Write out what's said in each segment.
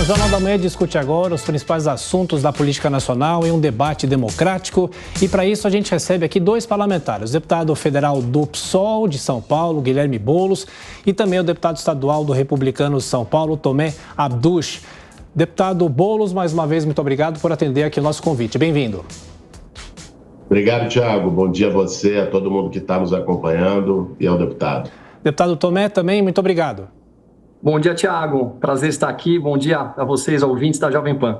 Jornal da Manhã discute agora os principais assuntos da política nacional em um debate democrático. E para isso a gente recebe aqui dois parlamentares, o deputado federal do PSOL de São Paulo, Guilherme Boulos, e também o deputado estadual do Republicanos de São Paulo, Tomé Abduch. Deputado Boulos, mais uma vez, muito obrigado por atender aqui o nosso convite. Bem-vindo. Obrigado, Thiago. Bom dia a você, a todo mundo que está nos acompanhando e ao deputado. Deputado Tomé, também, muito obrigado. Bom dia, Thiago. Prazer estar aqui. Bom dia a vocês, ouvintes da Jovem Pan.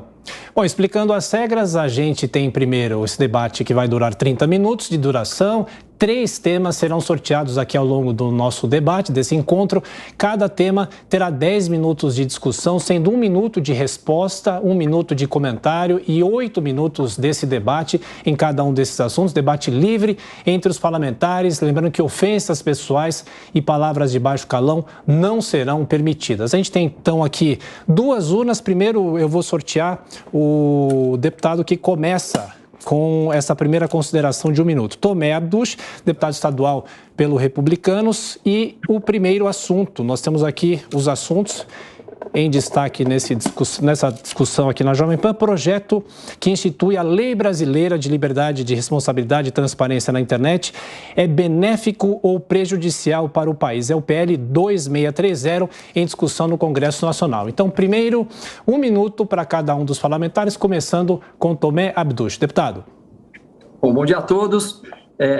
Bom, explicando as regras, a gente tem primeiro esse debate que vai durar 30 minutos de duração. 3 temas serão sorteados aqui ao longo do nosso debate, desse encontro. Cada tema terá 10 minutos de discussão, sendo 1 minuto de resposta, 1 minuto de comentário e 8 minutos desse debate em cada um desses assuntos. Debate livre entre os parlamentares. Lembrando que ofensas pessoais e palavras de baixo calão não serão permitidas. A gente tem, então, aqui 2 urnas. Primeiro, eu vou sortear o deputado que começa com essa primeira consideração de 1 minuto. Tomé Abduch, deputado estadual pelo Republicanos. E o primeiro assunto, nós temos aqui os assuntos em destaque nessa discussão aqui na Jovem Pan, projeto que institui a Lei Brasileira de Liberdade, de Responsabilidade e Transparência na Internet. É benéfico ou prejudicial para o país? É o PL 2630 em discussão no Congresso Nacional. Então, primeiro, 1 minuto para cada um dos parlamentares, começando com Tomé Abduch. Deputado. Bom dia a todos.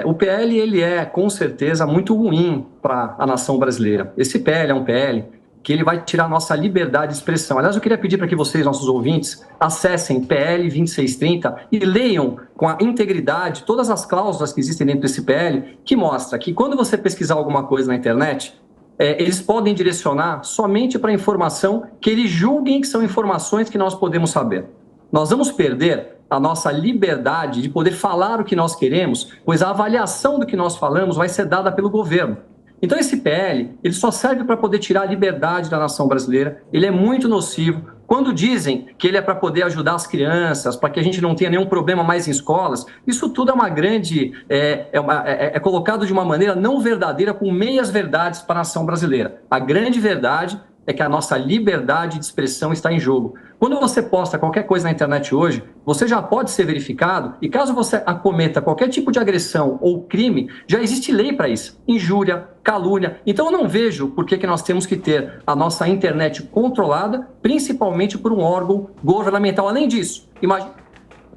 O PL ele é, com certeza, muito ruim para a nação brasileira. Esse PL é um PL que ele vai tirar a nossa liberdade de expressão. Aliás, eu queria pedir para que vocês, nossos ouvintes, acessem PL 2630 e leiam com a integridade todas as cláusulas que existem dentro desse PL, que mostra que quando você pesquisar alguma coisa na internet, eles podem direcionar somente para a informação que eles julguem que são informações que nós podemos saber. Nós vamos perder a nossa liberdade de poder falar o que nós queremos, pois a avaliação do que nós falamos vai ser dada pelo governo. Então esse PL, ele só serve para poder tirar a liberdade da nação brasileira, ele é muito nocivo. Quando dizem que ele é para poder ajudar as crianças, para que a gente não tenha nenhum problema mais em escolas, isso tudo é uma grande, é colocado de uma maneira não verdadeira, com meias verdades para a nação brasileira. A grande verdade é que a nossa liberdade de expressão está em jogo. Quando você posta qualquer coisa na internet hoje, você já pode ser verificado e caso você acometa qualquer tipo de agressão ou crime, já existe lei para isso. Injúria, calúnia. Então eu não vejo por que nós temos que ter a nossa internet controlada, principalmente por um órgão governamental. Além disso, imagine...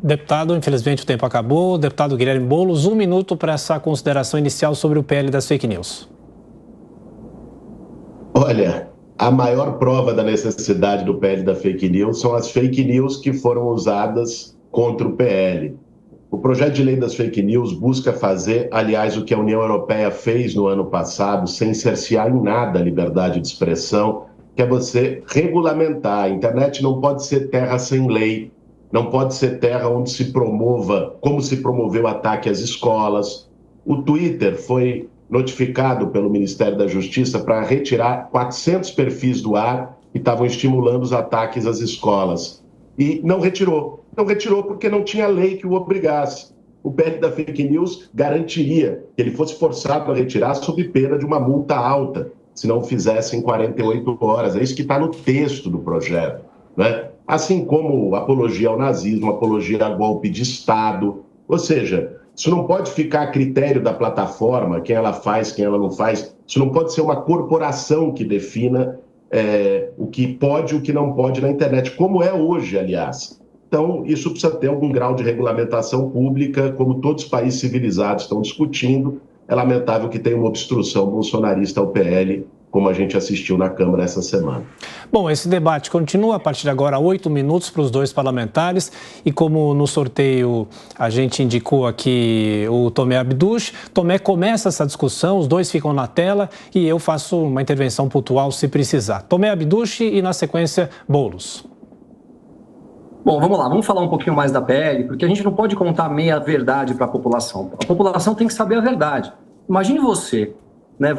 Deputado, infelizmente o tempo acabou. Deputado Guilherme Boulos, 1 minuto para essa consideração inicial sobre o PL das fake news. Olha, a maior prova da necessidade do PL da fake news são as fake news que foram usadas contra o PL. O projeto de lei das fake news busca fazer, aliás, o que a União Europeia fez no ano passado, sem cercear em nada a liberdade de expressão, que é você regulamentar. A internet não pode ser terra sem lei, não pode ser terra onde se promova, como se promoveu o ataque às escolas. O Twitter foi notificado pelo Ministério da Justiça para retirar 400 perfis do ar que estavam estimulando os ataques às escolas. E não retirou. Não retirou porque não tinha lei que o obrigasse. O PL da fake news garantiria que ele fosse forçado a retirar sob pena de uma multa alta, se não o fizesse em 48 horas. É isso que está no texto do projeto, né? Assim como apologia ao nazismo, apologia a golpe de Estado. Ou seja, isso não pode ficar a critério da plataforma, quem ela faz, quem ela não faz. Isso não pode ser uma corporação que defina o que pode e o que não pode na internet, como é hoje, aliás. Então, isso precisa ter algum grau de regulamentação pública, como todos os países civilizados estão discutindo. É lamentável que tenha uma obstrução bolsonarista ao PL, como a gente assistiu na Câmara essa semana. Bom, esse debate continua a partir de agora, 8 minutos para os dois parlamentares. E como no sorteio a gente indicou aqui o Tomé Abduch, Tomé começa essa discussão, os dois ficam na tela e eu faço uma intervenção pontual se precisar. Tomé Abduch e, na sequência, Boulos. Bom, vamos lá, vamos falar um pouquinho mais da PL, porque a gente não pode contar meia verdade para a população. A população tem que saber a verdade. Imagine você, né,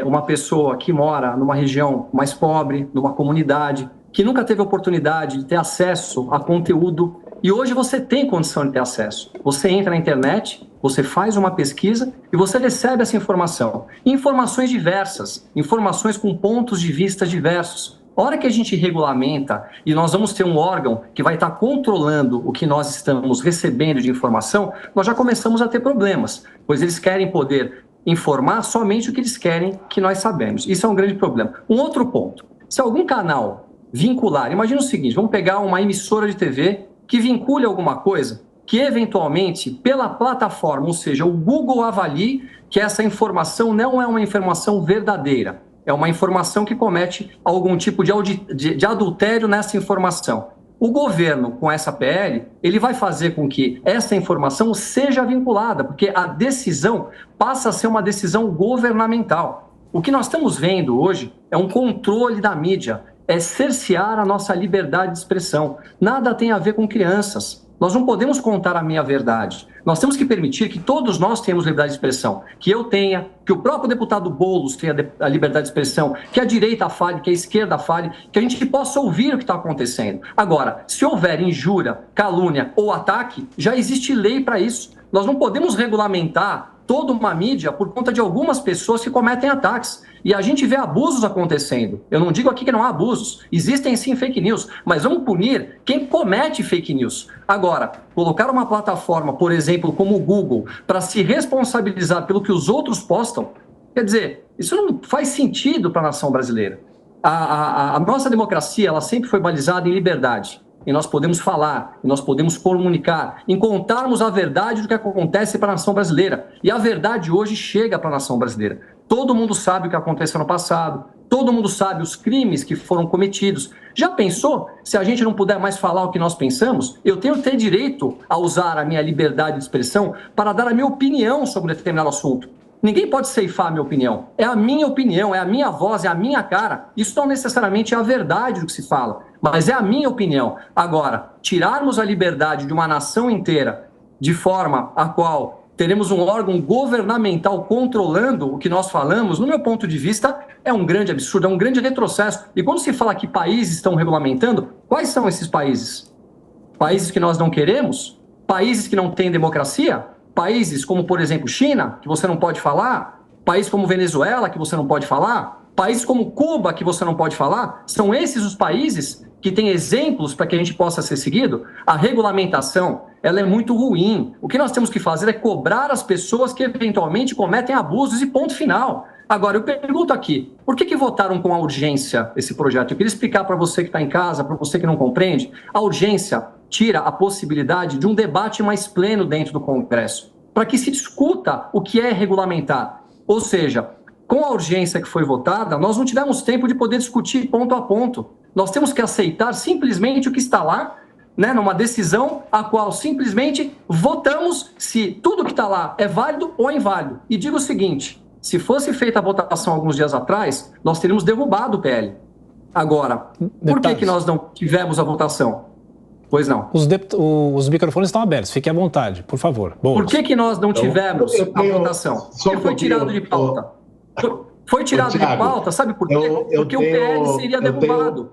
uma pessoa que mora numa região mais pobre, numa comunidade, que nunca teve oportunidade de ter acesso a conteúdo, e hoje você tem condição de ter acesso. Você entra na internet, você faz uma pesquisa e você recebe essa informação. Informações diversas, informações com pontos de vista diversos. A hora que a gente regulamenta e nós vamos ter um órgão que vai estar controlando o que nós estamos recebendo de informação, nós já começamos a ter problemas, pois eles querem poder informar somente o que eles querem que nós sabemos. Isso é um grande problema. Um outro ponto, se algum canal vincular, imagina o seguinte, vamos pegar uma emissora de TV que vincule alguma coisa, que eventualmente pela plataforma, ou seja, o Google avalie que essa informação não é uma informação verdadeira, é uma informação que comete algum tipo de adultério nessa informação. O governo, com essa PL, ele vai fazer com que essa informação seja vinculada, porque a decisão passa a ser uma decisão governamental. O que nós estamos vendo hoje é um controle da mídia, é cercear a nossa liberdade de expressão. Nada tem a ver com crianças. Nós não podemos contar a minha verdade. Nós temos que permitir que todos nós tenhamos liberdade de expressão. Que eu tenha, que o próprio deputado Boulos tenha a liberdade de expressão, que a direita fale, que a esquerda fale, que a gente possa ouvir o que está acontecendo. Agora, se houver injúria, calúnia ou ataque, já existe lei para isso. Nós não podemos regulamentar toda uma mídia por conta de algumas pessoas que cometem ataques. E a gente vê abusos acontecendo. Eu não digo aqui que não há abusos. Existem sim fake news, mas vamos punir quem comete fake news. Agora, colocar uma plataforma, por exemplo, como o Google, para se responsabilizar pelo que os outros postam, quer dizer, isso não faz sentido para a nação brasileira. A nossa democracia, ela sempre foi balizada em liberdade. E nós podemos falar, e nós podemos comunicar, em contarmos a verdade do que acontece para a nação brasileira. E a verdade hoje chega para a nação brasileira. Todo mundo sabe o que aconteceu no passado, todo mundo sabe os crimes que foram cometidos. Já pensou se a gente não puder mais falar o que nós pensamos? Eu tenho que ter direito a usar a minha liberdade de expressão para dar a minha opinião sobre um determinado assunto. Ninguém pode ceifar a minha opinião. É a minha opinião, é a minha voz, é a minha cara. Isso não necessariamente é a verdade do que se fala, mas é a minha opinião. Agora, tirarmos a liberdade de uma nação inteira de forma a qual teremos um órgão governamental controlando o que nós falamos, no meu ponto de vista, é um grande absurdo, é um grande retrocesso. E quando se fala que países estão regulamentando, quais são esses países? Países que nós não queremos? Países que não têm democracia? Países como, por exemplo, China, que você não pode falar? Países como Venezuela, que você não pode falar? Países como Cuba, que você não pode falar? São esses os países que têm exemplos para que a gente possa ser seguido? A regulamentação, ela é muito ruim. O que nós temos que fazer é cobrar as pessoas que eventualmente cometem abusos e ponto final. Agora, eu pergunto aqui, por que votaram com a urgência esse projeto? Eu queria explicar para você que está em casa, para você que não compreende. A urgência tira a possibilidade de um debate mais pleno dentro do Congresso, para que se discuta o que é regulamentar. Ou seja, com a urgência que foi votada, nós não tivemos tempo de poder discutir ponto a ponto. Nós temos que aceitar simplesmente o que está lá, né, numa decisão a qual simplesmente votamos se tudo que está lá é válido ou inválido. E digo o seguinte, se fosse feita a votação alguns dias atrás, nós teríamos derrubado o PL. Agora, por que nós não tivemos a votação? Pois não. Os microfones estão abertos, fique à vontade, por favor. Por que nós não tivemos a votação? Porque foi tirado de pauta. Foi tirado de pauta, sabe por quê? Porque o PL seria derrubado.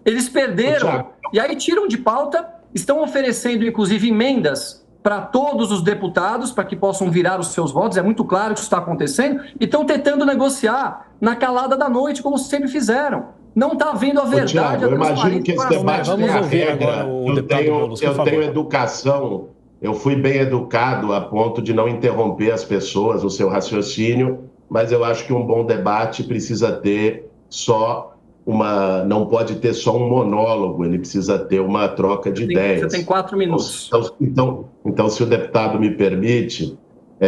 Eles perderam, e aí tiram de pauta, estão oferecendo, inclusive, emendas para todos os deputados, para que possam virar os seus votos, é muito claro que isso está acontecendo, e estão tentando negociar na calada da noite, como sempre fizeram. Não está havendo a verdade. Tiago, eu imagino que esse debate tem a regra. Eu tenho educação, eu fui bem educado a ponto de não interromper as pessoas no seu raciocínio, mas eu acho que um bom debate precisa ter não pode ter só um monólogo, ele precisa ter uma troca de ideias. Você tem 4 minutos. Então, se o deputado me permite,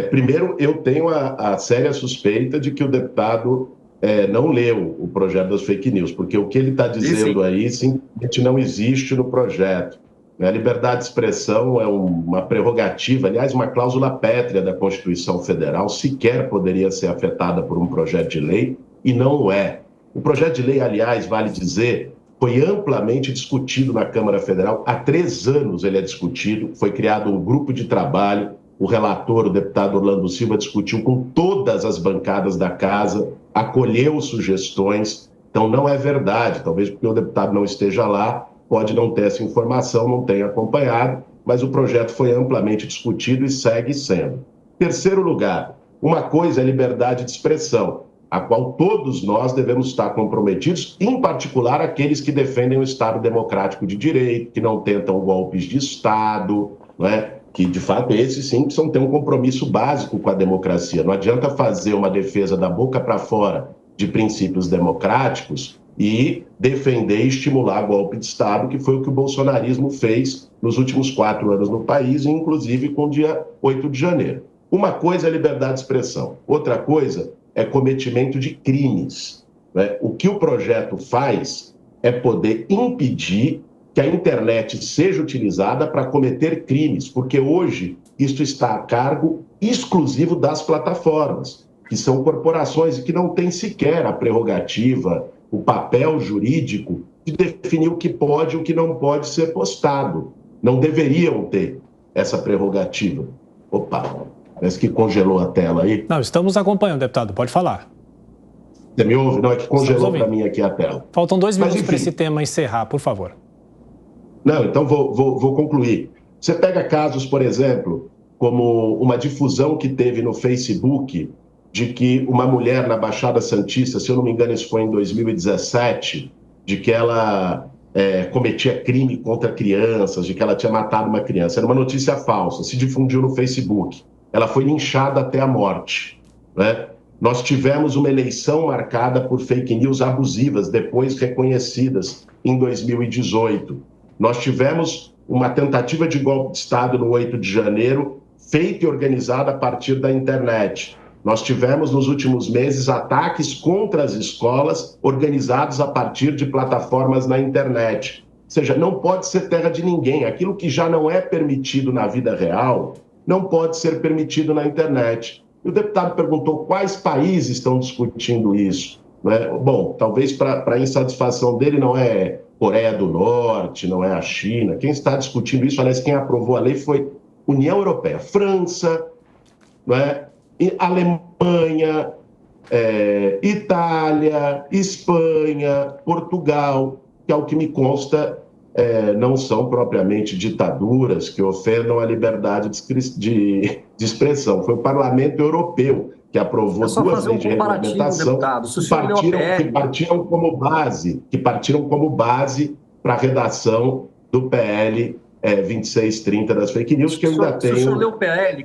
primeiro eu tenho a séria suspeita de que o deputado não leu o projeto das fake news, porque o que ele está dizendo aí simplesmente não existe no projeto. A liberdade de expressão é uma prerrogativa, aliás, uma cláusula pétrea da Constituição Federal, sequer poderia ser afetada por um projeto de lei, e não o é. O projeto de lei, aliás, vale dizer, foi amplamente discutido na Câmara Federal. Há 3 anos ele é discutido, foi criado um grupo de trabalho, o relator, o deputado Orlando Silva, discutiu com todas as bancadas da casa, acolheu sugestões, então não é verdade, talvez porque o deputado não esteja lá, pode não ter essa informação, não tenha acompanhado, mas o projeto foi amplamente discutido e segue sendo. Terceiro lugar, uma coisa é liberdade de expressão. a qual todos nós devemos estar comprometidos, em particular aqueles que defendem o Estado democrático de direito, que não tentam golpes de Estado, não é? Que, de fato, esses sim precisam ter um compromisso básico com a democracia. Não adianta fazer uma defesa da boca para fora de princípios democráticos e defender e estimular golpe de Estado, que foi o que o bolsonarismo fez nos últimos 4 anos no país, inclusive com o dia 8 de janeiro. Uma coisa é liberdade de expressão, outra coisa é cometimento de crimes, né? O que o projeto faz é poder impedir que a internet seja utilizada para cometer crimes, porque hoje isto está a cargo exclusivo das plataformas, que são corporações e que não têm sequer a prerrogativa, o papel jurídico de definir o que pode e o que não pode ser postado. Não deveriam ter essa prerrogativa. Opa, parece que congelou a tela aí. Não, estamos acompanhando, deputado, pode falar. Você me ouve? Não, é que congelou para mim aqui a tela. Faltam 2 minutos para esse tema encerrar, por favor. Não, então vou concluir. Você pega casos, por exemplo, como uma difusão que teve no Facebook de que uma mulher na Baixada Santista, se eu não me engano isso foi em 2017, de que ela cometia crime contra crianças, de que ela tinha matado uma criança. Era uma notícia falsa, se difundiu no Facebook. Ela foi linchada até a morte, né? Nós tivemos uma eleição marcada por fake news abusivas, depois reconhecidas em 2018. Nós tivemos uma tentativa de golpe de Estado no 8 de janeiro, feita e organizada a partir da internet. Nós tivemos, nos últimos meses, ataques contra as escolas, organizados a partir de plataformas na internet. Ou seja, não pode ser terra de ninguém. Aquilo que já não é permitido na vida real, não pode ser permitido na internet. E o deputado perguntou quais países estão discutindo isso, né? Bom, talvez para insatisfação dele não é Coreia do Norte, não é a China. Quem está discutindo isso, aliás, quem aprovou a lei foi União Europeia, França, não é? Alemanha, Itália, Espanha, Portugal, que ao que me consta não são propriamente ditaduras que ofendam a liberdade de expressão. Foi o Parlamento Europeu que aprovou 2 leis de regulamentação que partiram como base para a redação do PL 2630 das fake news, que eu ainda tenho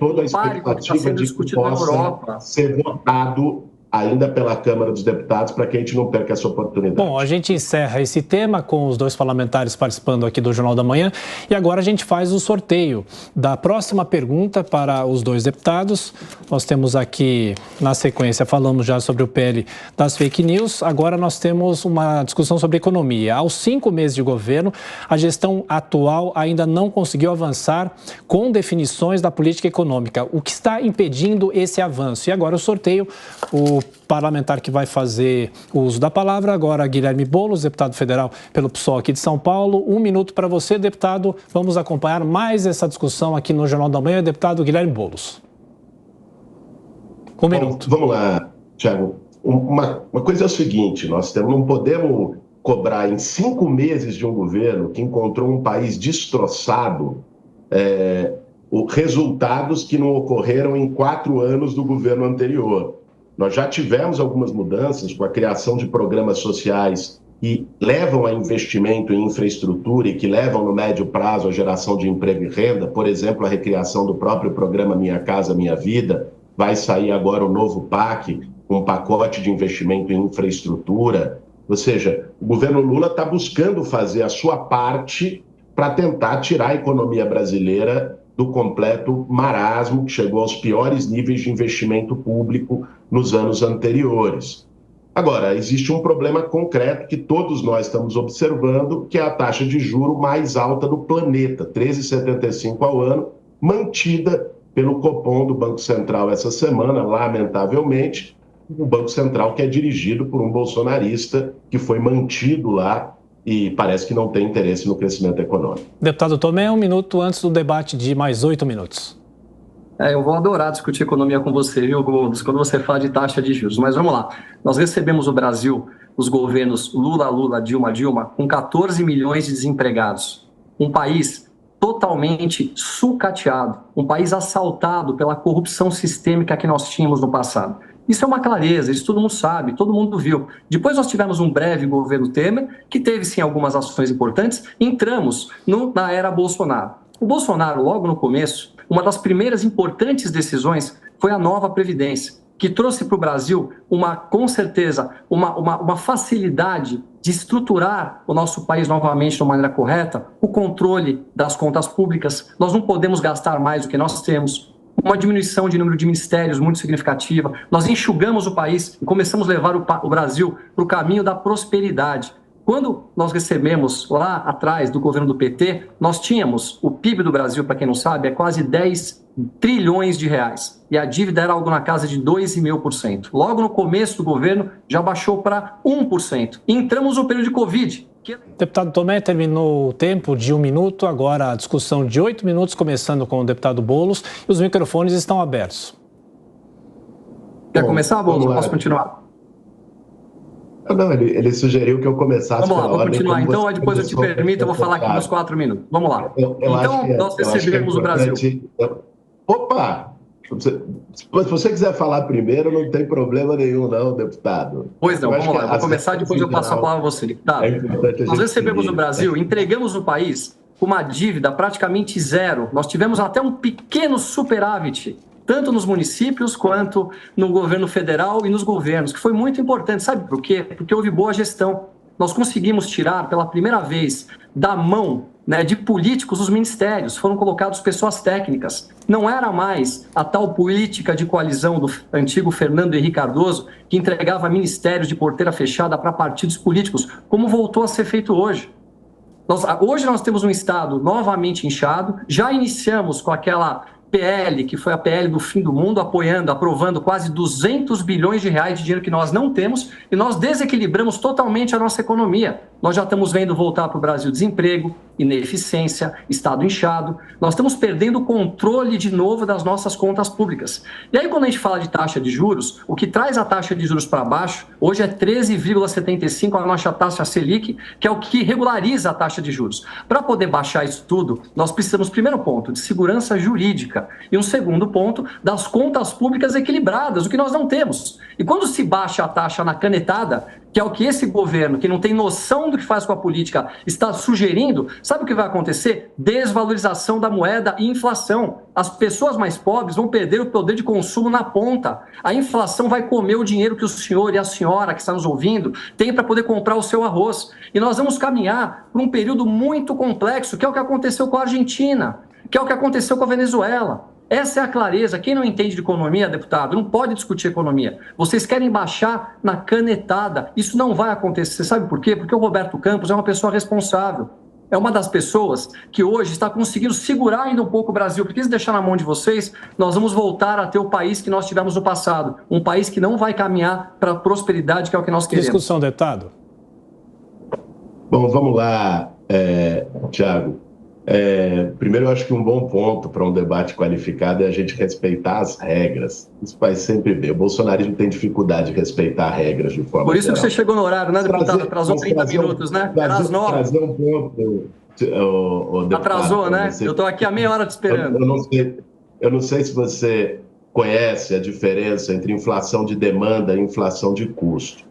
toda a expectativa de que possa ser votado ainda pela Câmara dos Deputados, para que a gente não perca essa oportunidade. Bom, a gente encerra esse tema com os 2 parlamentares participando aqui do Jornal da Manhã e agora a gente faz o sorteio da próxima pergunta para os 2 deputados. Nós temos aqui, na sequência, falamos já sobre o PL das fake news, agora nós temos uma discussão sobre economia. Aos 5 meses de governo, a gestão atual ainda não conseguiu avançar com definições da política econômica. O que está impedindo esse avanço? E agora o sorteio, o parlamentar que vai fazer o uso da palavra, agora Guilherme Boulos, deputado federal pelo PSOL aqui de São Paulo. 1 minuto para você, deputado. Vamos acompanhar mais essa discussão aqui no Jornal da Manhã. Deputado Guilherme Boulos. 1 minuto. Vamos lá, Thiago. Uma coisa é o seguinte, nós não podemos cobrar em 5 meses de um governo que encontrou um país destroçado resultados que não ocorreram em 4 anos do governo anterior. Nós já tivemos algumas mudanças com a criação de programas sociais que levam a investimento em infraestrutura e que levam no médio prazo a geração de emprego e renda. Por exemplo, a recriação do próprio programa Minha Casa Minha Vida. Vai sair agora o novo PAC, um pacote de investimento em infraestrutura. Ou seja, o governo Lula está buscando fazer a sua parte para tentar tirar a economia brasileira do completo marasmo que chegou aos piores níveis de investimento público nos anos anteriores. Agora, existe um problema concreto que todos nós estamos observando, que é a taxa de juro mais alta do planeta, 13,75 ao ano, mantida pelo Copom do Banco Central essa semana, lamentavelmente, o Banco Central que é dirigido por um bolsonarista que foi mantido lá e parece que não tem interesse no crescimento econômico. Deputado Tomé, 1 minuto antes do debate de mais 8 minutos. Eu vou adorar discutir economia com você, viu, Gomes, quando você fala de taxa de juros. Mas vamos lá. Nós recebemos o Brasil, os governos Lula, Dilma, com 14 milhões de desempregados. Um país totalmente sucateado, um país assaltado pela corrupção sistêmica que nós tínhamos no passado. Isso é uma clareza, isso todo mundo sabe, todo mundo viu. Depois nós tivemos um breve governo Temer, que teve sim algumas ações importantes, entramos na era Bolsonaro. O Bolsonaro, logo no começo, uma das primeiras importantes decisões foi a nova Previdência, que trouxe para o Brasil, com certeza, uma facilidade de estruturar o nosso país novamente de uma maneira correta, o controle das contas públicas. Nós não podemos gastar mais do que nós temos, uma diminuição de número de ministérios muito significativa. Nós enxugamos o país e começamos a levar o Brasil para o caminho da prosperidade. Quando nós recebemos lá atrás do governo do PT, nós tínhamos o PIB do Brasil, para quem não sabe, é quase 10 trilhões de reais. E a dívida era algo na casa de 2,5%. Logo no começo do governo, já baixou para 1%. E entramos no período de Covid. Deputado Tomé, terminou o tempo de 1 minuto, agora a discussão de 8 minutos, começando com o deputado Boulos, e os microfones estão abertos. Quer começar, Boulos? Posso continuar? Não, ele sugeriu que eu começasse. Vamos lá, vou continuar. Então, aí depois eu te permito, eu vou falar aqui nos 4 minutos. Vamos lá. Então, nós recebemos o Brasil. Opa! Se você quiser falar primeiro, não tem problema nenhum, não, deputado. Pois não, vamos lá. Eu vou começar, depois eu passo a palavra a você, deputado. Nós recebemos o Brasil, entregamos o país com uma dívida praticamente zero. Nós tivemos até um pequeno superávit, tanto nos municípios quanto no governo federal e nos governos, que foi muito importante. Sabe por quê? Porque houve boa gestão. Nós conseguimos tirar, pela primeira vez, da mão, né, de políticos os ministérios. Foram colocados pessoas técnicas. Não era mais a tal política de coalizão do antigo Fernando Henrique Cardoso, que entregava ministérios de porteira fechada para partidos políticos, como voltou a ser feito hoje. Hoje nós temos um Estado novamente inchado, já iniciamos com aquela PL, que foi a PL do fim do mundo, aprovando quase 200 bilhões de reais de dinheiro que nós não temos, e nós desequilibramos totalmente a nossa economia. Nós já estamos vendo voltar para o Brasil desemprego, ineficiência, Estado inchado. Nós estamos perdendo o controle de novo das nossas contas públicas. E aí, quando a gente fala de taxa de juros, o que traz a taxa de juros para baixo, hoje é 13,75 a nossa taxa Selic, que é o que regulariza a taxa de juros. Para poder baixar isso tudo, nós precisamos, primeiro ponto, de segurança jurídica, e um segundo ponto, das contas públicas equilibradas, o que nós não temos. E quando se baixa a taxa na canetada, que é o que esse governo, que não tem noção do que faz com a política, está sugerindo, sabe o que vai acontecer? Desvalorização da moeda e inflação. As pessoas mais pobres vão perder o poder de consumo na ponta. A inflação vai comer o dinheiro que o senhor e a senhora que está nos ouvindo tem para poder comprar o seu arroz. E nós vamos caminhar por um período muito complexo, que é o que aconteceu com a Argentina, que é o que aconteceu com a Venezuela. Essa é a clareza. Quem não entende de economia, deputado, não pode discutir economia. Vocês querem baixar na canetada. Isso não vai acontecer. Sabe por quê? Porque o Roberto Campos é uma pessoa responsável. É uma das pessoas que hoje está conseguindo segurar ainda um pouco o Brasil. Porque se deixar na mão de vocês, nós vamos voltar a ter o país que nós tivemos no passado. Um país que não vai caminhar para a prosperidade, que é o que nós queremos. Discussão, deputado. Bom, vamos lá, Thiago. Primeiro, eu acho que um bom ponto para um debate qualificado é a gente respeitar as regras. Isso faz sempre bem. O bolsonarismo tem dificuldade de respeitar regras de forma Por isso geral. Que você chegou no horário, né, deputado? Atrasou 30 minutos, né? Era às 9. Trazer um ponto, deputado, atrasou, né? Eu estou aqui há meia hora te esperando. Eu não sei se você conhece a diferença entre inflação de demanda e inflação de custo.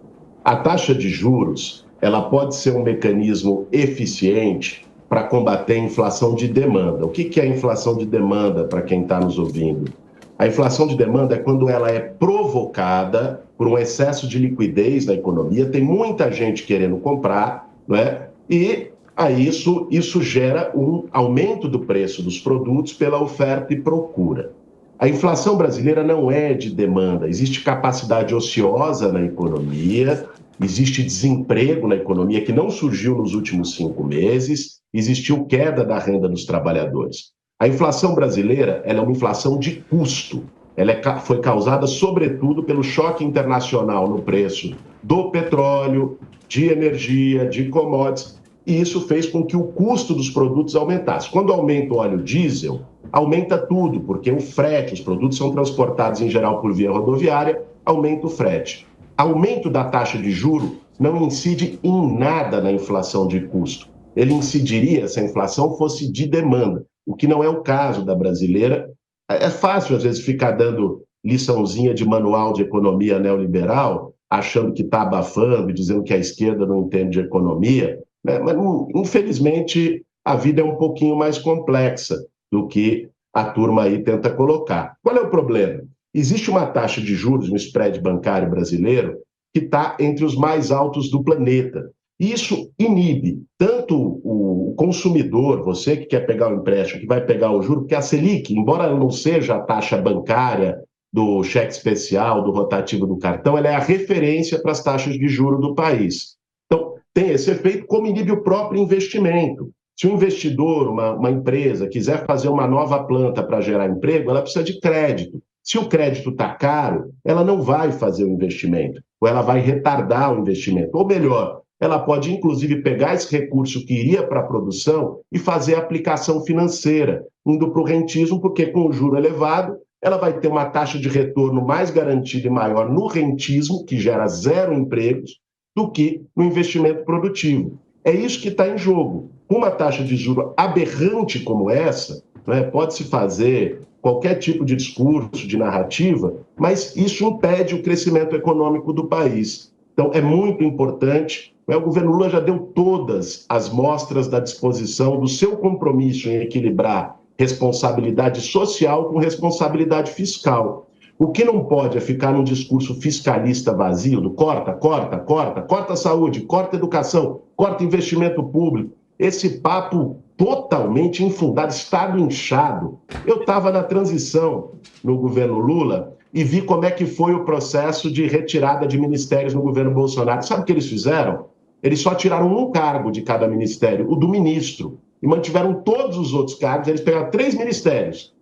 A taxa de juros, ela pode ser um mecanismo eficiente para combater a inflação de demanda. O que é a inflação de demanda, para quem está nos ouvindo? A inflação de demanda é quando ela é provocada por um excesso de liquidez na economia, tem muita gente querendo comprar, né? E aí isso gera um aumento do preço dos produtos pela oferta e procura. A inflação brasileira não é de demanda, existe capacidade ociosa na economia, existe desemprego na economia que não surgiu nos últimos 5 meses, existiu queda da renda dos trabalhadores. A inflação brasileira ela é uma inflação de custo. Ela foi causada, sobretudo, pelo choque internacional no preço do petróleo, de energia, de commodities, e isso fez com que o custo dos produtos aumentasse. Quando aumenta o óleo diesel, aumenta tudo, porque o frete, os produtos são transportados em geral por via rodoviária, aumenta o frete. Aumento da taxa de juro não incide em nada na inflação de custo. Ele incidiria se a inflação fosse de demanda, o que não é o caso da brasileira. É fácil, às vezes, ficar dando liçãozinha de manual de economia neoliberal, achando que está abafando e dizendo que a esquerda não entende de economia, né? Mas, infelizmente, a vida é um pouquinho mais complexa do que a turma aí tenta colocar. Qual é o problema? Existe uma taxa de juros no spread bancário brasileiro que está entre os mais altos do planeta. Isso inibe tanto o consumidor, você que quer pegar o empréstimo, que vai pegar o juro, porque a Selic, embora ela não seja a taxa bancária do cheque especial, do rotativo do cartão, ela é a referência para as taxas de juro do país. Então, tem esse efeito, como inibe o próprio investimento. Se um investidor, uma empresa, quiser fazer uma nova planta para gerar emprego, ela precisa de crédito. Se o crédito está caro, ela não vai fazer o investimento, ou ela vai retardar o investimento. Ou melhor, ela pode, inclusive, pegar esse recurso que iria para a produção e fazer a aplicação financeira, indo para o rentismo, porque com o juro elevado, ela vai ter uma taxa de retorno mais garantida e maior no rentismo, que gera 0 empregos, do que no investimento produtivo. É isso que está em jogo. Uma taxa de juros aberrante como essa, né, pode-se fazer qualquer tipo de discurso, de narrativa, mas isso impede o crescimento econômico do país. Então, é muito importante. O governo Lula já deu todas as mostras da disposição do seu compromisso em equilibrar responsabilidade social com responsabilidade fiscal. O que não pode é ficar num discurso fiscalista vazio, do corta, corta, corta, corta a saúde, corta a educação, corta investimento público. Esse papo totalmente infundado, Estado inchado. Eu estava na transição no governo Lula e vi como é que foi o processo de retirada de ministérios no governo Bolsonaro. Sabe o que eles fizeram? Eles só tiraram um cargo de cada ministério, o do ministro, e mantiveram todos os outros cargos. Eles pegaram 3 ministérios,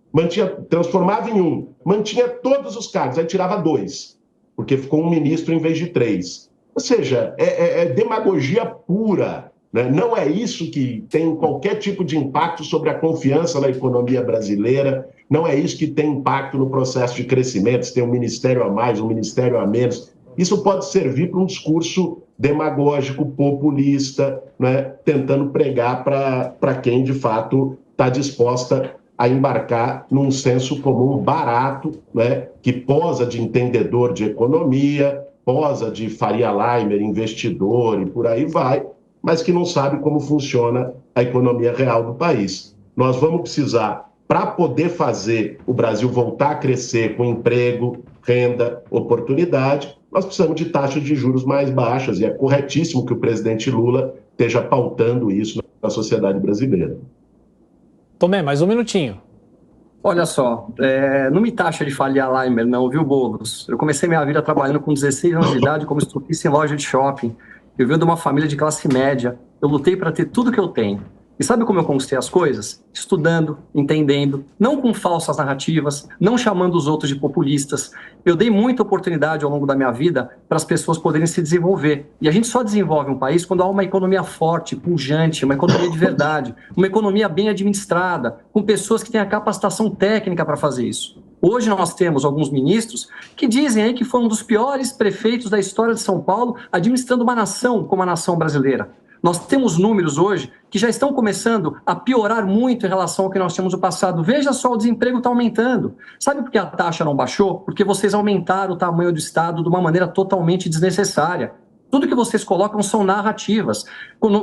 transformava em um, mantinha todos os cargos, aí tirava 2, porque ficou um ministro em vez de 3. Ou seja, é demagogia pura, né? Não é isso que tem qualquer tipo de impacto sobre a confiança na economia brasileira, não é isso que tem impacto no processo de crescimento, se tem um ministério a mais, um ministério a menos. Isso pode servir para um discurso demagógico, populista, né? Tentando pregar para quem, de fato, está disposta a embarcar num senso comum barato, né? Que posa de entendedor de economia, posa de Faria Limer, investidor e por aí vai, mas que não sabe como funciona a economia real do país. Nós vamos precisar, para poder fazer o Brasil voltar a crescer com emprego, renda, oportunidade, nós precisamos de taxas de juros mais baixas, e é corretíssimo que o presidente Lula esteja pautando isso na sociedade brasileira. Tomé, mais um minutinho. Olha só, não me taxa de Faria Limer não, viu, Boulos? Eu comecei minha vida trabalhando com 16 anos de idade como estoquista em loja de shopping. Eu venho de uma família de classe média. Eu lutei para ter tudo que eu tenho. E sabe como eu conquistei as coisas? Estudando, entendendo, não com falsas narrativas, não chamando os outros de populistas. Eu dei muita oportunidade ao longo da minha vida para as pessoas poderem se desenvolver. E a gente só desenvolve um país quando há uma economia forte, pujante, uma economia de verdade, uma economia bem administrada, com pessoas que têm a capacitação técnica para fazer isso. Hoje nós temos alguns ministros que dizem aí que foi um dos piores prefeitos da história de São Paulo administrando uma nação como a nação brasileira. Nós temos números hoje que já estão começando a piorar muito em relação ao que nós tínhamos no passado. Veja só, o desemprego está aumentando. Sabe por que a taxa não baixou? Porque vocês aumentaram o tamanho do Estado de uma maneira totalmente desnecessária. Tudo que vocês colocam são narrativas.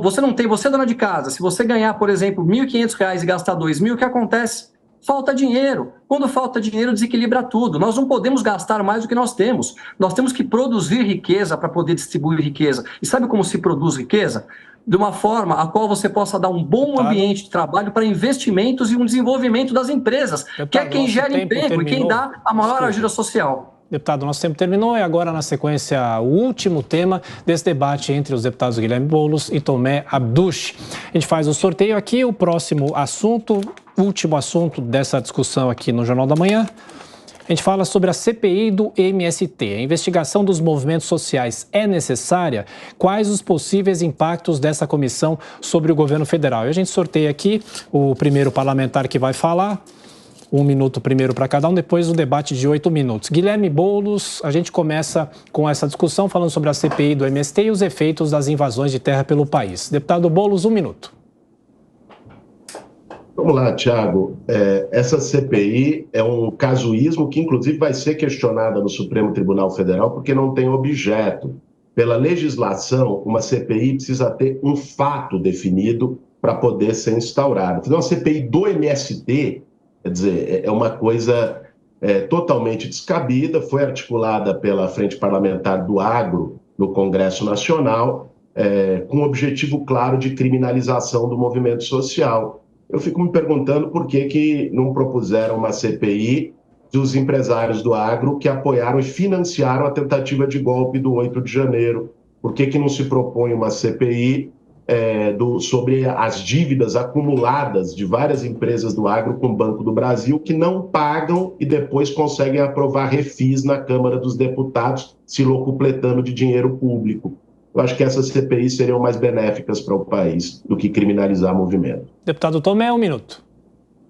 Você é dona de casa, se você ganhar, por exemplo, R$ 1.500 e gastar R$ 2.000, o que acontece? Falta dinheiro. Quando falta dinheiro, desequilibra tudo. Nós não podemos gastar mais do que nós temos. Nós temos que produzir riqueza para poder distribuir riqueza. E sabe como se produz riqueza? De uma forma a qual você possa dar um bom ambiente de trabalho para investimentos e um desenvolvimento das empresas, que é quem gera emprego e quem dá a maior ajuda social. Deputado, nosso tempo terminou e agora, na sequência, o último tema desse debate entre os deputados Guilherme Boulos e Tomé Abduch. A gente faz o sorteio aqui, o próximo assunto, último assunto dessa discussão aqui no Jornal da Manhã. A gente fala sobre a CPI do MST. A investigação dos movimentos sociais é necessária? Quais os possíveis impactos dessa comissão sobre o governo federal? E a gente sorteia aqui o primeiro parlamentar que vai falar. 1 minuto primeiro para cada um, depois o debate de 8 minutos. Guilherme Boulos, a gente começa com essa discussão falando sobre a CPI do MST e os efeitos das invasões de terra pelo país. Deputado Boulos, 1 minuto. Vamos lá, Tiago. Essa CPI é um casuísmo que, inclusive, vai ser questionada no Supremo Tribunal Federal porque não tem objeto. Pela legislação, uma CPI precisa ter um fato definido para poder ser instaurada. Fazer uma CPI do MST, quer dizer, é uma coisa totalmente descabida, foi articulada pela Frente Parlamentar do Agro no Congresso Nacional, com o objetivo claro de criminalização do movimento social. Eu fico me perguntando por que não propuseram uma CPI dos empresários do agro que apoiaram e financiaram a tentativa de golpe do 8 de janeiro. Por que não se propõe uma CPI sobre as dívidas acumuladas de várias empresas do agro com o Banco do Brasil que não pagam e depois conseguem aprovar refis na Câmara dos Deputados, se locupletando de dinheiro público? Eu acho que essas CPIs seriam mais benéficas para o país do que criminalizar o movimento. Deputado Tomé, 1 minuto.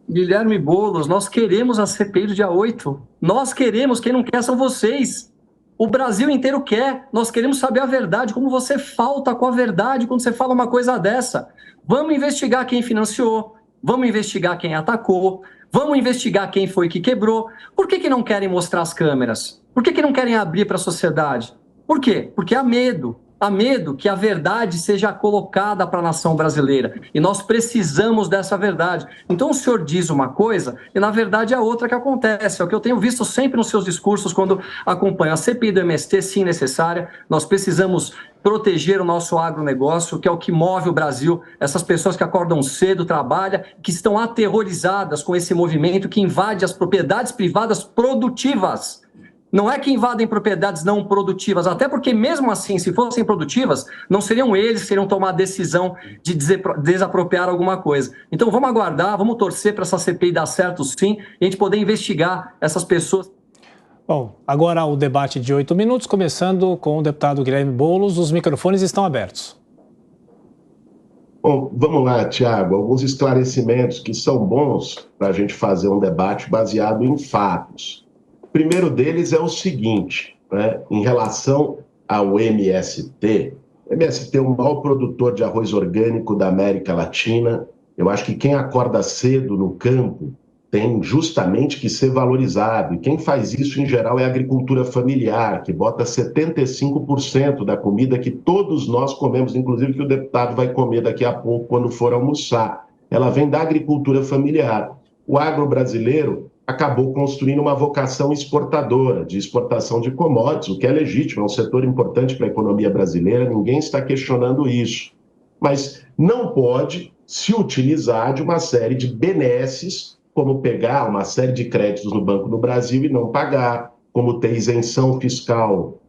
Guilherme Boulos, nós queremos a CPI do dia 8. Nós queremos, quem não quer são vocês. O Brasil inteiro quer. Nós queremos saber a verdade, como você falta com a verdade quando você fala uma coisa dessa. Vamos investigar quem financiou, vamos investigar quem atacou, vamos investigar quem foi que quebrou. Por que não querem mostrar as câmeras? Por que não querem abrir para a sociedade? Por quê? Porque há medo. Há medo que a verdade seja colocada para a nação brasileira. E nós precisamos dessa verdade. Então o senhor diz uma coisa e na verdade é outra que acontece. É o que eu tenho visto sempre nos seus discursos quando acompanho a CPI do MST, sim, necessária. Nós precisamos proteger o nosso agronegócio, que é o que move o Brasil. Essas pessoas que acordam cedo, trabalham, que estão aterrorizadas com esse movimento que invade as propriedades privadas produtivas. Não é que invadem propriedades não produtivas, até porque mesmo assim, se fossem produtivas, não seriam eles que seriam tomar a decisão de desapropriar alguma coisa. Então vamos aguardar, vamos torcer para essa CPI dar certo sim, e a gente poder investigar essas pessoas. Bom, agora o debate de 8 minutos, começando com o deputado Guilherme Boulos. Os microfones estão abertos. Bom, vamos lá, Tiago, alguns esclarecimentos que são bons para a gente fazer um debate baseado em fatos. O primeiro deles é o seguinte, né, em relação ao MST, o MST é o maior produtor de arroz orgânico da América Latina. Eu acho que quem acorda cedo no campo tem justamente que ser valorizado. E quem faz isso, em geral, é a agricultura familiar, que bota 75% da comida que todos nós comemos, inclusive que o deputado vai comer daqui a pouco quando for almoçar. Ela vem da agricultura familiar. O agro brasileiro acabou construindo uma vocação exportadora, de exportação de commodities, o que é legítimo, é um setor importante para a economia brasileira, ninguém está questionando isso. Mas não pode se utilizar de uma série de benesses, como pegar uma série de créditos no Banco do Brasil e não pagar, como ter isenção fiscal,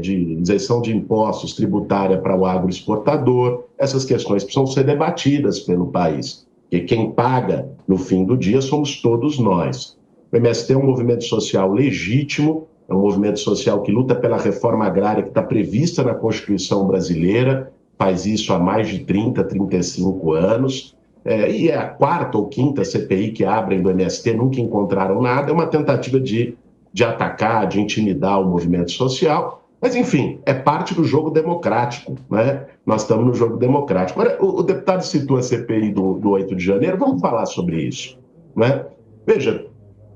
de isenção de impostos tributária para o agroexportador. Essas questões precisam ser debatidas pelo país. Porque quem paga, no fim do dia, somos todos nós. O MST é um movimento social legítimo, é um movimento social que luta pela reforma agrária que está prevista na Constituição brasileira, faz isso há mais de 30, 35 anos, e é a 4ª ou 5ª CPI que abrem do MST, nunca encontraram nada, é uma tentativa de atacar, de intimidar o movimento social. Mas, enfim, é parte do jogo democrático, né? Nós estamos no jogo democrático. Agora, o deputado citou a CPI do 8 de janeiro, vamos falar sobre isso, né? Veja,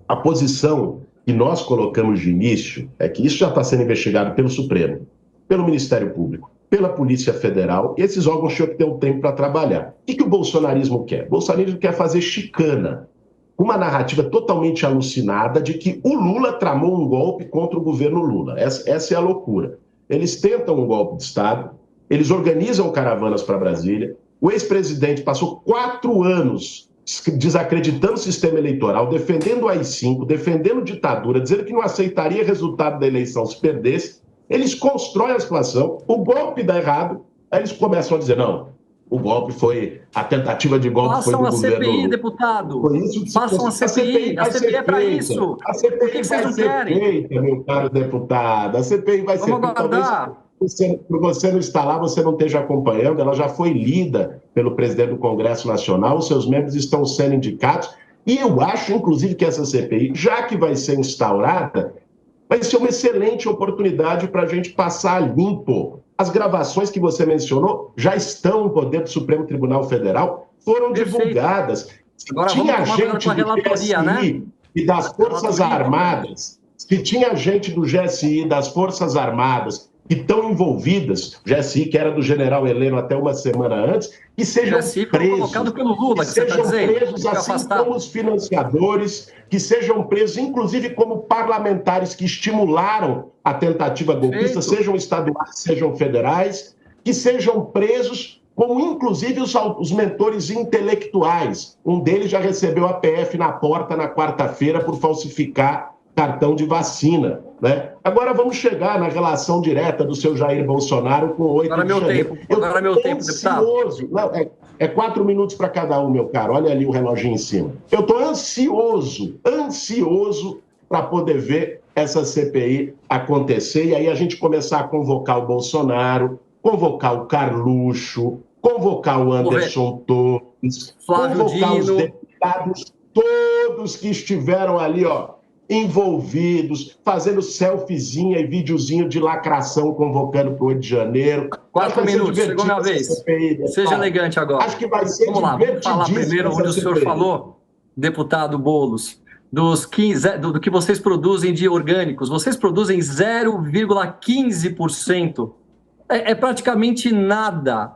a posição que nós colocamos de início é que isso já está sendo investigado pelo Supremo, pelo Ministério Público, pela Polícia Federal, e esses órgãos tinham que ter um tempo para trabalhar. O que o bolsonarismo quer? O bolsonarismo quer fazer chicana, uma narrativa totalmente alucinada de que o Lula tramou um golpe contra o governo Lula. Essa é a loucura. Eles tentam um golpe de Estado, eles organizam caravanas para Brasília, o ex-presidente passou 4 anos desacreditando o sistema eleitoral, defendendo o AI-5, defendendo ditadura, dizendo que não aceitaria resultado da eleição se perdesse. Eles constroem a situação, o golpe dá errado, aí eles começam a dizer, não, o golpe foi, a tentativa de golpe foi do governo. Façam a CPI, deputado. Façam a CPI. A CPI é para isso. A CPI Por que vocês não querem? Feita, meu caro deputado. A CPI vai ser feita. Talvez você não está lá, você não esteja acompanhando. Ela já foi lida pelo presidente do Congresso Nacional, os seus membros estão sendo indicados. E eu acho, inclusive, que essa CPI, já que vai ser instaurada, vai ser uma excelente oportunidade para a gente passar limpo. As gravações que você mencionou já estão no poder do Supremo Tribunal Federal, foram divulgadas. Agora tinha vamos tomar gente com a relatoria, do GSI, né? E das Forças Armadas, se tinha gente do GSI, das Forças Armadas, que estão envolvidas, o GSI, que era do general Heleno até uma semana antes, que sejam presos. Colocado pelo Lula, que sejam presos, assim como os financiadores, que sejam presos, inclusive como parlamentares que estimularam a tentativa golpista, sejam estaduais, sejam federais, que sejam presos, como inclusive os mentores intelectuais. Um deles já recebeu a PF na porta na quarta-feira por falsificar cartão de vacina, né? Agora vamos chegar na relação direta do seu Jair Bolsonaro com o 8 de janeiro. Agora é meu tempo, deputado. Não, é 4 minutos para cada um, meu caro. Olha ali o reloginho em cima. Eu estou ansioso para poder ver essa CPI acontecer e aí a gente começar a convocar o Bolsonaro, convocar o Carluxo, convocar o Anderson Torres, convocar os deputados todos que estiveram ali, ó, envolvidos, fazendo selfiezinha e videozinho de lacração, convocando para o 8 de janeiro. 4 minutos, chegou minha vez. CPI, seja elegante agora. Acho que vai ser vamos lá, vamos falar primeiro onde o senhor falou, deputado Boulos, do que vocês produzem de orgânicos. Vocês produzem 0,15%. É praticamente nada,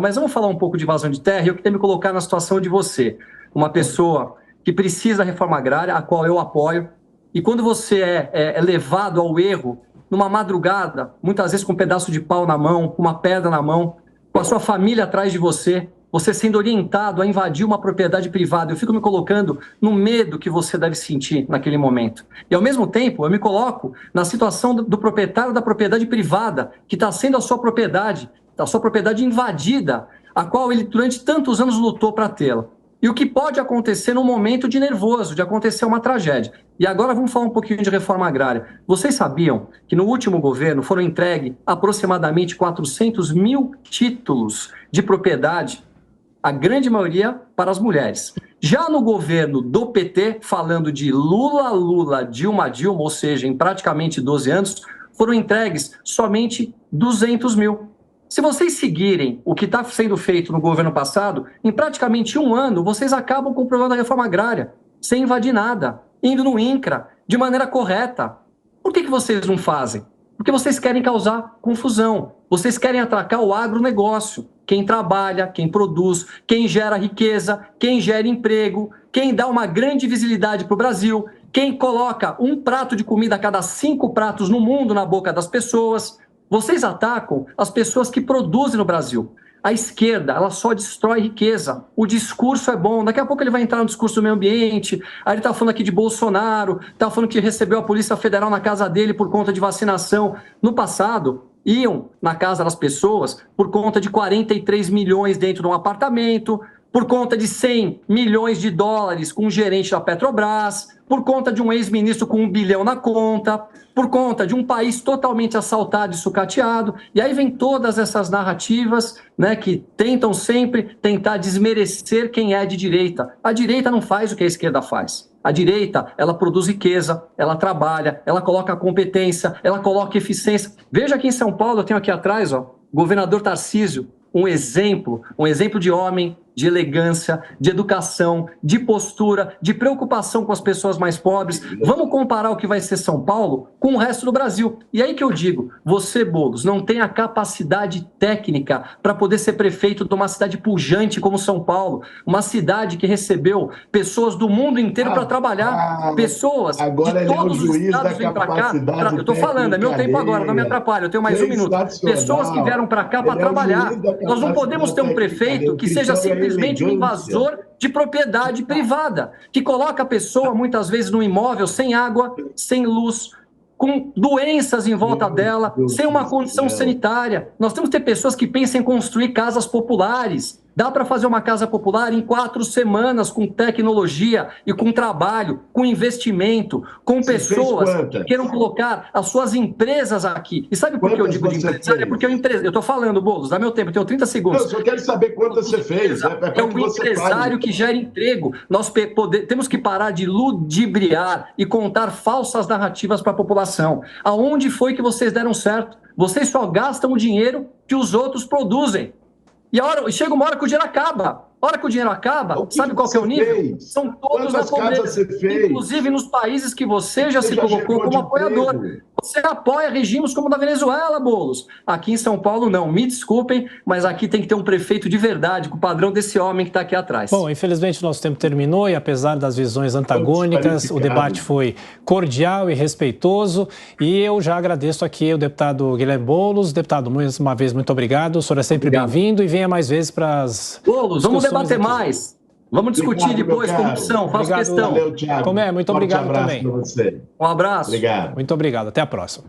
Mas vamos falar um pouco de invasão de terra e eu queria me colocar na situação de você, uma pessoa que precisa da reforma agrária, a qual eu apoio, e quando você é levado ao erro, numa madrugada, muitas vezes com um pedaço de pau na mão, com uma pedra na mão, com a sua família atrás de você sendo orientado a invadir uma propriedade privada, eu fico me colocando no medo que você deve sentir naquele momento. E ao mesmo tempo, eu me coloco na situação do proprietário da propriedade privada, que está sendo a sua propriedade invadida, a qual ele durante tantos anos lutou para tê-la. E o que pode acontecer num momento de nervoso, de acontecer uma tragédia. E agora vamos falar um pouquinho de reforma agrária. Vocês sabiam que no último governo foram entregues aproximadamente 400 mil títulos de propriedade, a grande maioria para as mulheres. Já no governo do PT, falando de Lula, Dilma, ou seja, em praticamente 12 anos, foram entregues somente 200 mil. Se vocês seguirem o que está sendo feito no governo passado, em praticamente um ano, vocês acabam com o problema da reforma agrária, sem invadir nada, indo no INCRA, de maneira correta. Por que vocês não fazem? Porque vocês querem causar confusão, vocês querem atracar o agronegócio, quem trabalha, quem produz, quem gera riqueza, quem gera emprego, quem dá uma grande visibilidade para o Brasil, quem coloca um prato de comida a cada 5 pratos no mundo na boca das pessoas. Vocês atacam as pessoas que produzem no Brasil. A esquerda, ela só destrói riqueza. O discurso é bom. Daqui a pouco ele vai entrar no discurso do meio ambiente. Aí ele está falando aqui de Bolsonaro, está falando que recebeu a Polícia Federal na casa dele por conta de vacinação. No passado, iam na casa das pessoas por conta de 43 milhões dentro de um apartamento, por conta de 100 milhões de dólares com um gerente da Petrobras, por conta de um ex-ministro com 1 bilhão na conta, por conta de um país totalmente assaltado e sucateado. E aí vem todas essas narrativas, né, que tentam sempre tentar desmerecer quem é de direita. A direita não faz o que a esquerda faz. A direita, ela produz riqueza, ela trabalha, ela coloca competência, ela coloca eficiência. Veja aqui em São Paulo, eu tenho aqui atrás, ó, governador Tarcísio, um exemplo de homem, de elegância, de educação, de postura, de preocupação com as pessoas mais pobres. Vamos comparar o que vai ser São Paulo com o resto do Brasil. E aí que eu digo, você, Boulos, não tem a capacidade técnica para poder ser prefeito de uma cidade pujante como São Paulo, uma cidade que recebeu pessoas do mundo inteiro para trabalhar, pessoas de todos os estados vêm para cá. Eu estou falando, é meu tempo agora, não me atrapalha, eu tenho mais 1 minuto. Pessoas que vieram para cá para trabalhar. Nós não podemos ter um prefeito que seja simplesmente um invasor de propriedade privada, que coloca a pessoa, muitas vezes, num imóvel sem água, sem luz, com doenças em volta dela, sem uma condição sanitária. Nós temos que ter pessoas que pensem em construir casas populares. Dá para fazer uma casa popular em 4 semanas, com tecnologia e com trabalho, com investimento, com pessoas que queiram colocar as suas empresas aqui. E sabe por que eu digo de empresário? É porque eu estou falando, Boulos, dá meu tempo, eu tenho 30 segundos. Eu só quero saber quantas você fez. É o empresário que gera emprego. Nós temos que parar de ludibriar e contar falsas narrativas para a população. Aonde foi que vocês deram certo? Vocês só gastam o dinheiro que os outros produzem. E chega uma hora que o dinheiro acaba. A hora que o dinheiro acaba, sabe qual que é o nível? Fez? São todos na pobreza. Inclusive nos países que você já se colocou como apoiador. Você apoia regimes como o da Venezuela, Boulos. Aqui em São Paulo, não. Me desculpem, mas aqui tem que ter um prefeito de verdade, com o padrão desse homem que está aqui atrás. Bom, infelizmente o nosso tempo terminou e apesar das visões antagônicas, o debate foi cordial e respeitoso. E eu já agradeço aqui ao deputado Guilherme Boulos. Deputado, mais uma vez, muito obrigado. O senhor é sempre bem-vindo e venha mais vezes para as... Boulos, vamos debater mais. Vamos discutir depois corrupção, faço questão. Valeu, Thiago. Tomé, muito obrigado também. Você. Um abraço. Obrigado. Muito obrigado, até a próxima.